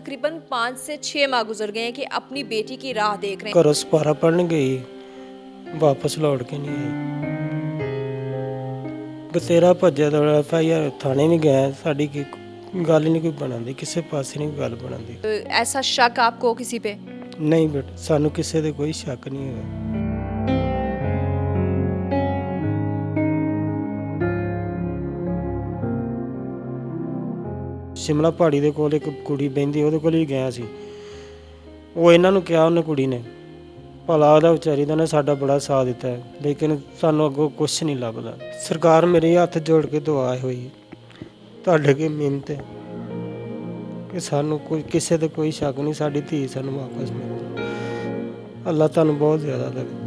तकरीबन 5 से 6 माह गुजर गए हैं कि अपनी बेटी की राह देख रहे घरों सपारा पढ़न गई, वापस लौट के नहीं आई। बतेरा भज्या दौड़ा FIR थाने भी गया, साड़ी की गल नहीं कोई बनाती, किसी पासे नहीं गल बनाती। हैं। ऐसा शक आपको किसी पे? नहीं बेटा, सानू किसी दे कोई शक नहीं है। शिमला पहाड़ी ਦੇ ਕੋਲ ਇੱਕ ਕੁੜੀ ਬਹਿੰਦੀ, ਉਹਦੇ ਕੋਲ ਹੀ ਗਿਆ ਸੀ। ਉਹ ਇਹਨਾਂ ਨੂੰ ਕਿਹਾ, ਉਹਨੇ ਕੁੜੀ ਨੇ, ਭਲਾ ਉਹਦਾ ਵਿਚਾਰੀ ਦਾ ਨੇ ਸਾਡਾ ਬੜਾ ਸਾਥ ਦਿੱਤਾ ਹੈ, ਲੇਕਿਨ ਸਾਨੂੰ ਅੱਗੋਂ ਕੁਛ ਨਹੀਂ ਲੱਭਦਾ। ਸਰਕਾਰ ਮੇਰੇ ਹੱਥ ਜੋੜ ਕੇ ਦੁਆ ਹੋਈ ਹੈ, ਤੁਹਾਡੇ ਅੱਗੇ ਮਿਹਨਤ ਹੈ ਕਿ ਸਾਨੂੰ ਕੋਈ ਕਿਸੇ ਤੇ ਕੋਈ ਸ਼ੱਕ ਨਹੀਂ, ਸਾਡੀ ਧੀ ਸਾਨੂੰ ਵਾਪਸ ਮਿਲ ਜਾਏ। ਅੱਲਾਹ ਤੁਹਾਨੂੰ ਬਹੁਤ ਜ਼ਿਆਦਾ ਦੇਵੇ।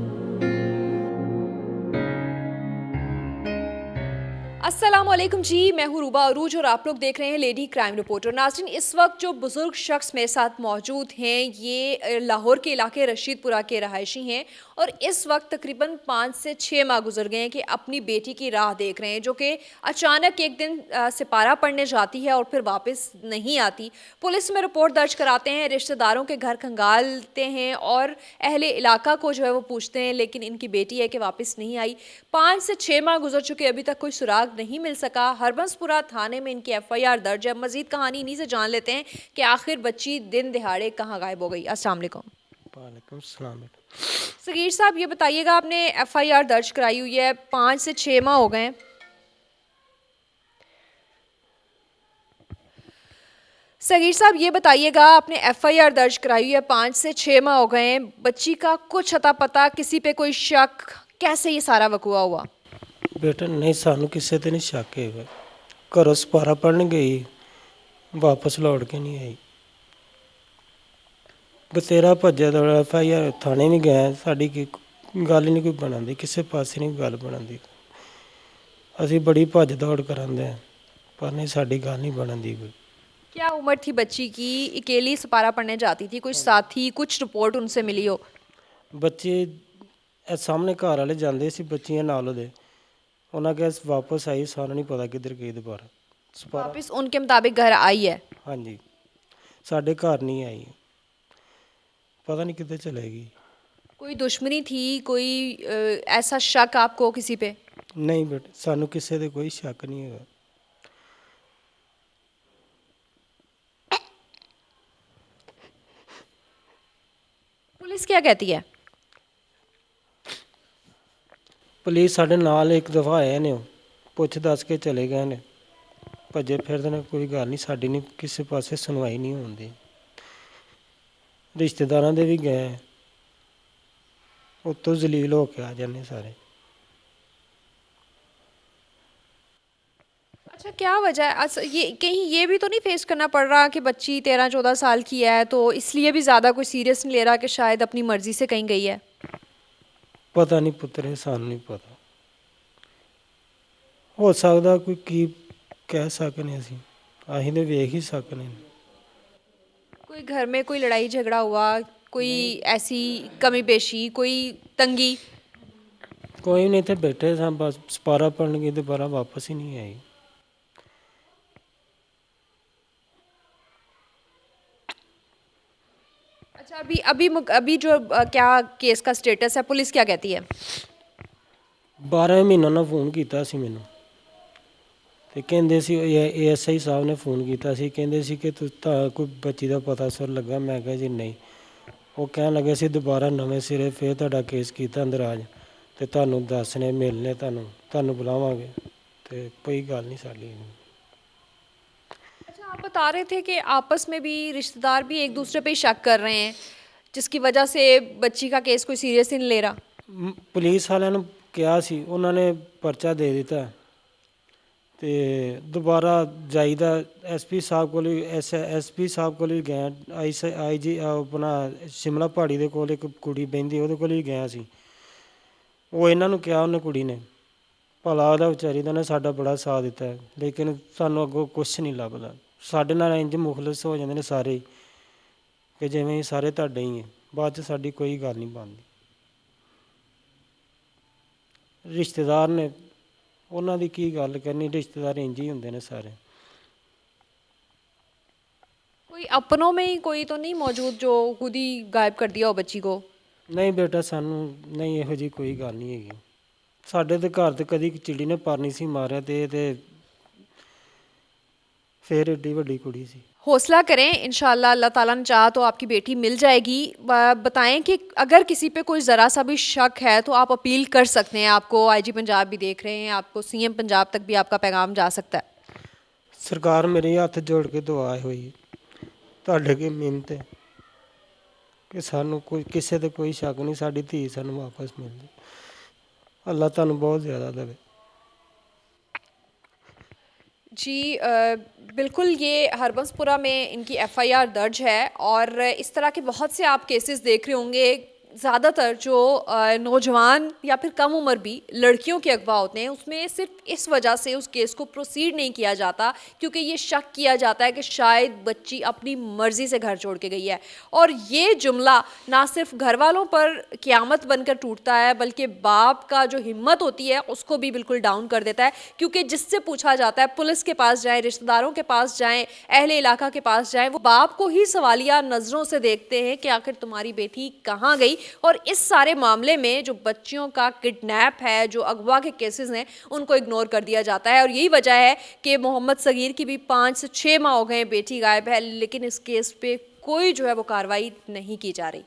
अस्सलामुअलैकुम जी, मैं हूँ रूबा अरूज और आप लोग देख रहे हैं लेडी क्राइम रिपोर्टर। नाज़रीन, इस वक्त जो बुज़ुर्ग शख्स मेरे साथ मौजूद हैं ये लाहौर के इलाके रशीदपुरा के रहायशी हैं और इस वक्त तकरीबन 5 से 6 माह गुजर गए हैं कि अपनी बेटी की राह देख रहे हैं, जो कि अचानक एक दिन सिपारा पढ़ने जाती है और फिर वापस नहीं आती। पुलिस में रिपोर्ट दर्ज कराते हैं, रिश्तेदारों के घर खंगालते हैं और अहले इलाका को जो है वो पूछते हैं, लेकिन इनकी बेटी है कि वापस नहीं आई। 5 से 6 माह गुजर चुके, अभी तक कोई सुराग नहीं मिल सका। हरबंसपुरा थाने में इनकी FIR दर्ज है। मजीद कहानी इन्हीं से जान लेते हैं कि आखिर बच्ची दिन दिहाड़े कहाँ गायब हो गई। अस्सलाम वालेकुम। वालेकुम सलाम। सगीर साहब, ये बताइएगा, आपने FIR दर्ज कराई हुई है, 5 से 6 माह हो गए हैं। सगीर साहब, ये बताइएगा, आपने FIR दर्ज कराई हुई है, 5 से 6 माह हो गए हैं, बच्ची का कुछ अता पता, किसी पे कोई शक, कैसे ये सारा वकूआ हुआ? बेटा नहीं, सानू किसी ते नहीं शक है। घरों सपारा पढ़न गई, वापस लौट के नहीं आई। बतेरा भज्या दौड़ा FIR थाने भी गया, साड़ी की गल नहीं कोई बनाती, किसी पासे नहीं गल बनाती। ਅਸੀਂ बड़ी भज दौड़ करांदे हैं, पर नहीं साड़ी गल नहीं बनती कोई। क्या उम्र थी बच्ची की? अकेली सपारा पढ़ने जाती थी, कोई साथी, कुछ रिपोर्ट उनसे मिली हो? ਬੱਚੇ ਇਹ ਸਾਹਮਣੇ ਘਰ ਵਾਲੇ ਜਾਂਦੇ ਸੀ ਬੱਚੀਆਂ ਨਾਲ ਉਹਦੇ, ਉਹਨਾਂ ਕਿਹਾ ਵਾਪਸ ਆਈ, ਸਾਨੂੰ ਨਹੀਂ ਪਤਾ ਕਿੱਧਰ ਗਈ ਦੁਬਾਰਾ। ਸਪਾਰਾ वापस उनके मुताबिक घर आई है? ਹਾਂਜੀ, ਸਾਡੇ ਘਰ ਨਹੀਂ ਆਈ, पता नहीं किधर चलेगी। कोई दुश्मनी थी, कोई ऐसा शक आपको किसी पे? नहीं बेटे, सानू किसी दे कोई शक नहीं है। पुलिस क्या कहती है? पुलिस साढ़े नाल एक दफ़ा आए ने, पुछ दस के चले गए ने, भजे फिरदे ने, कोई गल नहीं, साड़ी नहीं किसी पासे सुनवाई नहीं होंदी। रिश्तेदारां दे भी गए, उत्तों जलील हो के आ जाने सारे। अच्छा, क्या वजह है? ये कहीं ये भी तो नहीं फेस करना पड़ रहा कि बच्ची 13-14 साल की है, तो इसलिए भी ज़्यादा कोई सीरियस नहीं ले रहा कि शायद अपनी मर्जी से कहीं गई है? पता नहीं पुत्तरे, सानू नहीं पता, हो सकदा कोई की कह सकने असीं, असीं ते वेख ही सकने। कोई घर में कोई लड़ाई झगड़ा हुआ, कोई ऐसी कमी पेशी, कोई तंगी? कोई नहीं थे, बैठे सां, बस सपारा पढ़न गई, दोबारा वापस ही नहीं आई। अच्छा, अभी जो क्या केस का स्टेटस है, पुलिस क्या कहती है? 12 ਮਹੀਨੇ ਉਹਨਾਂ ਫੋਨ ਕੀਤਾ ਸੀ ਮੈਨੂੰ, ਤੇ ਕਹਿੰਦੇ ਸੀ ASI ਸਾਹਿਬ ਨੇ ਫੋਨ ਕੀਤਾ ਸੀ, ਕਹਿੰਦੇ ਸੀ ਕਿ ਤਾਂ ਕੋਈ ਬੱਚੀ ਦਾ ਪਤਾ ਸੁਰ ਲੱਗਾ। ਮੈਂ ਕਿਹਾ ਜੀ ਨਹੀਂ। ਉਹ ਕਹਿਣ ਲੱਗੇ ਸੀ ਦੁਬਾਰਾ ਨਵੇਂ ਸਿਰੇ ਫੇਰ ਤੁਹਾਡਾ ਕੇਸ ਕੀਤਾ ਅੰਦਰਾਜ, ਤੇ ਤੁਹਾਨੂੰ ਦੱਸਣੇ, ਮਿਲਣੇ, ਤੁਹਾਨੂੰ ਬੁਲਾਵਾਂਗੇ, ਤੇ ਕੋਈ ਗੱਲ ਨਹੀਂ ਸਾਡੀ। अच्छा, आप बता रहे थे कि आपस में भी रिश्तेदार भी एक दूसरे पे ही शक कर रहे हैं, जिसकी वजह से बच्ची का केस कोई सीरियस ही नहीं ले रहा। ਪੁਲਿਸ ਵਾਲਿਆਂ ਨੂੰ ਕਿਹਾ ਸੀ, ਉਹਨਾਂ ਨੇ ਪਰਚਾ ਦੇ ਦਿੱਤਾ, ਤੇ ਦੁਬਾਰਾ ਜਾਈਦਾ SP ਸਾਹਿਬ ਕੋਲ, SP ਸਾਹਿਬ ਕੋਲ ਵੀ ਗਿਆ, IG ਆਪਣਾ ਸ਼ਿਮਲਾ ਪਹਾੜੀ ਦੇ ਕੋਲ ਇੱਕ ਕੁੜੀ ਬਹਿੰਦੀ, ਉਹਦੇ ਕੋਲ ਵੀ ਗਿਆ ਸੀ। ਉਹ ਇਹਨਾਂ ਨੂੰ ਕਿਹਾ, ਉਹਨੇ ਕੁੜੀ ਨੇ, ਭਲਾ ਉਹਦਾ ਵਿਚਾਰੀ ਦਾ ਨੇ ਸਾਡਾ ਬੜਾ ਸਾਥ ਦਿੱਤਾ ਹੈ, ਲੇਕਿਨ ਸਾਨੂੰ ਅੱਗੋਂ ਕੁਛ ਨਹੀਂ ਲੱਭਦਾ। ਸਾਡੇ ਨਾਲ ਇੰਝ ਮੁਖਲਿਸ ਹੋ ਜਾਂਦੇ ਨੇ ਸਾਰੇ ਹੀ, ਕਿ ਜਿਵੇਂ ਸਾਰੇ ਤੁਹਾਡੇ ਹੀ ਹੈ, ਬਾਅਦ 'ਚ ਸਾਡੀ ਕੋਈ ਗੱਲ ਨਹੀਂ ਬਣਦੀ। ਰਿਸ਼ਤੇਦਾਰ ਨੇ, ਉਹਨਾਂ ਦੀ ਕੀ ਗੱਲ ਕਰਨੀ, ਰਿਸ਼ਤੇਦਾਰ ਇੰਝ ਹੀ ਹੁੰਦੇ ਨੇ ਸਾਰੇ। कोई अपनों में ही कोई तो नहीं मौजूद जो खुद ही गायब कर दिया हो बच्ची को? ਨਹੀਂ ਬੇਟਾ ਸਾਨੂੰ ਨਹੀਂ ਇਹੋ ਜਿਹੀ ਕੋਈ ਗੱਲ ਨਹੀਂ ਹੈਗੀ। ਸਾਡੇ ਤੇ ਘਰ ਤੇ ਕਦੀ ਚਿੜੀ ਨੇ ਪਰ ਨਹੀਂ ਸੀ ਮਾਰਿਆ ਤੇ ਇਹ ਤੇ ਫੇਰ ਏਡੀ ਵੱਡੀ ਕੁੜੀ ਸੀ। हौसला करें, इंशाल्लाह अल्लाह ताला ने चाहा तो आपकी बेटी मिल जाएगी। बताएं कि अगर किसी पे कोई ज़रा सा भी शक है तो आप अपील कर सकते हैं। आपको आईजी पंजाब भी देख रहे हैं, आपको सीएम पंजाब तक भी आपका पैगाम जा सकता है। ਸਰਕਾਰ ਮੇਰੇ ਹੱਥ ਜੋੜ ਕੇ ਦੁਆ ਹੋਈ ਤੁਹਾਡੇ ਅੱਗੇ ਮਿਹਨਤ ਹੈ ਕਿ ਸਾਨੂੰ ਕੋਈ ਕਿਸੇ ਤੇ ਕੋਈ ਸ਼ੱਕ ਨਹੀਂ, ਸਾਡੀ ਧੀ ਸਾਨੂੰ ਵਾਪਸ ਮਿਲ ਜਾਏ। ਅੱਲਾਹ ਤੁਹਾਨੂੰ ਬਹੁਤ ਜ਼ਿਆਦਾ ਦੇਵੇ। जी बिल्कुल, ये हरबंसपुरा में इनकी एफआईआर दर्ज है और इस तरह के बहुत से आप केसेस देख रहे होंगे। ज़्यादातर जो नौजवान या फिर कम उम्र भी लड़कियों के अगवा होते हैं, उसमें सिर्फ इस वजह से उस केस को प्रोसीड नहीं किया जाता क्योंकि ये शक किया जाता है कि शायद बच्ची अपनी मर्ज़ी से घर छोड़ के गई है। और ये जुमला ना सिर्फ घर वालों पर क़यामत बनकर टूटता है बल्कि बाप का जो हिम्मत होती है उसको भी बिल्कुल डाउन कर देता है, क्योंकि जिससे पूछा जाता है, पुलिस के पास जाएँ, रिश्तेदारों के पास जाएँ, अहले इलाका के पास जाएँ, वो बाप को ही सवालिया नज़रों से देखते हैं कि आखिर तुम्हारी बेटी कहाँ गई। और इस सारे मामले में जो बच्चियों का किडनैप है, जो अगवा के केसेस हैं, उनको इग्नोर कर दिया जाता है। और यही वजह है कि मोहम्मद सगीर की भी 5 से 6 माह हो गए बेटी गायब है, लेकिन इस केस पे कोई जो है वो कार्रवाई नहीं की जा रही।